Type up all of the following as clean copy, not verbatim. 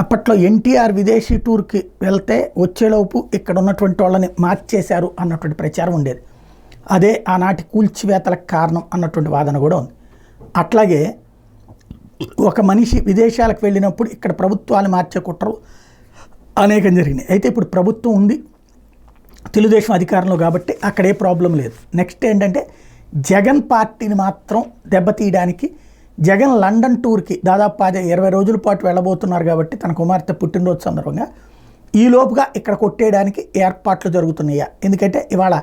అప్పట్లో ఎన్టీఆర్ విదేశీ టూర్కి వెళ్తే వచ్చేలోపు ఇక్కడ ఉన్నటువంటి వాళ్ళని మార్చేశారు అన్నటువంటి ప్రచారం ఉండేది. అదే ఆనాటి కూల్చివేతలకు కారణం అన్నటువంటి వాదన కూడా ఉంది. అట్లాగే ఒక మనిషి విదేశాలకు వెళ్ళినప్పుడు ఇక్కడ ప్రభుత్వాలు మార్చే కుట్రలు అనేకం జరిగినాయి. అయితే ఇప్పుడు ప్రభుత్వం ఉంది, తెలుగుదేశం అధికారంలో, కాబట్టి అక్కడే ప్రాబ్లం లేదు. నెక్స్ట్ ఏంటంటే జగన్ పార్టీని మాత్రం దెబ్బతీయడానికి జగన్ లండన్ టూర్కి దాదాపు 20 రోజుల పాటు వెళ్ళబోతున్నారు. కాబట్టి తన కుమార్తె పుట్టినరోజు సందర్భంగా ఈలోపుగా ఇక్కడ కొట్టేయడానికి ఏర్పాట్లు జరుగుతున్నాయా? ఎందుకంటే ఇవాళ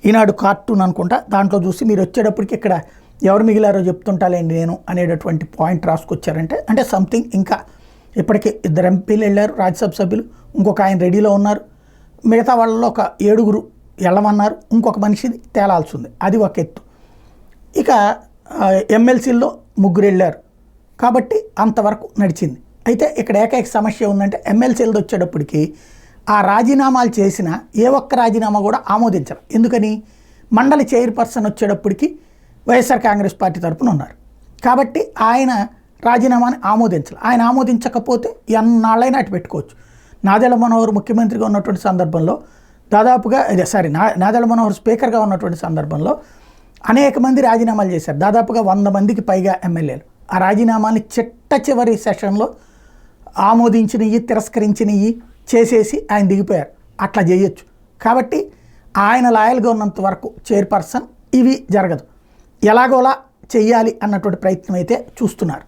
ఈనాడు కార్టూన్ అనుకుంటా, దాంట్లో చూసి మీరు వచ్చేటప్పటికి ఇక్కడ ఎవరు మిగిలారో చెప్తుంటాలేండి నేను అనేటటువంటి పాయింట్ రాసుకొచ్చారంటే, అంటే సంథింగ్ ఇంకా ఇప్పటికే 2 ఎంపీలు వెళ్ళారు, రాజ్యసభ సభ్యులు, ఇంకొక ఆయన రెడీలో ఉన్నారు, మిగతా వాళ్ళలో ఒక 7 వెళ్ళమన్నారు, ఇంకొక మనిషిది తేలాల్సి ఉంది, అది ఒక ఎత్తు. ఇక ఎమ్మెల్సీల్లో 3 వెళ్ళారు, కాబట్టి అంతవరకు నడిచింది. అయితే ఇక్కడ ఏకైక సమస్య ఉందంటే ఎమ్మెల్సీలది వచ్చేటప్పటికి ఆ రాజీనామాలు చేసిన ఏ ఒక్క రాజీనామా కూడా ఆమోదించరు. ఎందుకని? మండలి చైర్పర్సన్ వచ్చేటప్పటికి వైఎస్ఆర్ కాంగ్రెస్ పార్టీ తరఫున ఉన్నారు, కాబట్టి ఆయన రాజీనామాని ఆమోదించాలి. ఆయన ఆమోదించకపోతే ఎన్నాళ్ళైనా అటు పెట్టుకోవచ్చు. నాదెళ్ల మనోహర్ ముఖ్యమంత్రిగా ఉన్నటువంటి సందర్భంలో దాదాపుగా నాదెళ్ల మనోహర్ స్పీకర్గా ఉన్నటువంటి సందర్భంలో అనేక మంది రాజీనామాలు చేశారు, దాదాపుగా 100 మందికి పైగా ఎమ్మెల్యేలు. ఆ రాజీనామాని చిట్ట చివరి సెషన్లో ఆమోదించినవి, తిరస్కరించినవి చేసేసి ఆయన దిగిపోయారు. అట్లా చేయొచ్చు. కాబట్టి ఆయన లాయల్గా ఉన్నంత వరకు చైర్పర్సన్ ఇవి జరగదు. ఎలాగోలా చెయ్యాలి అన్నటువంటి ప్రయత్నం అయితే చూస్తున్నారు.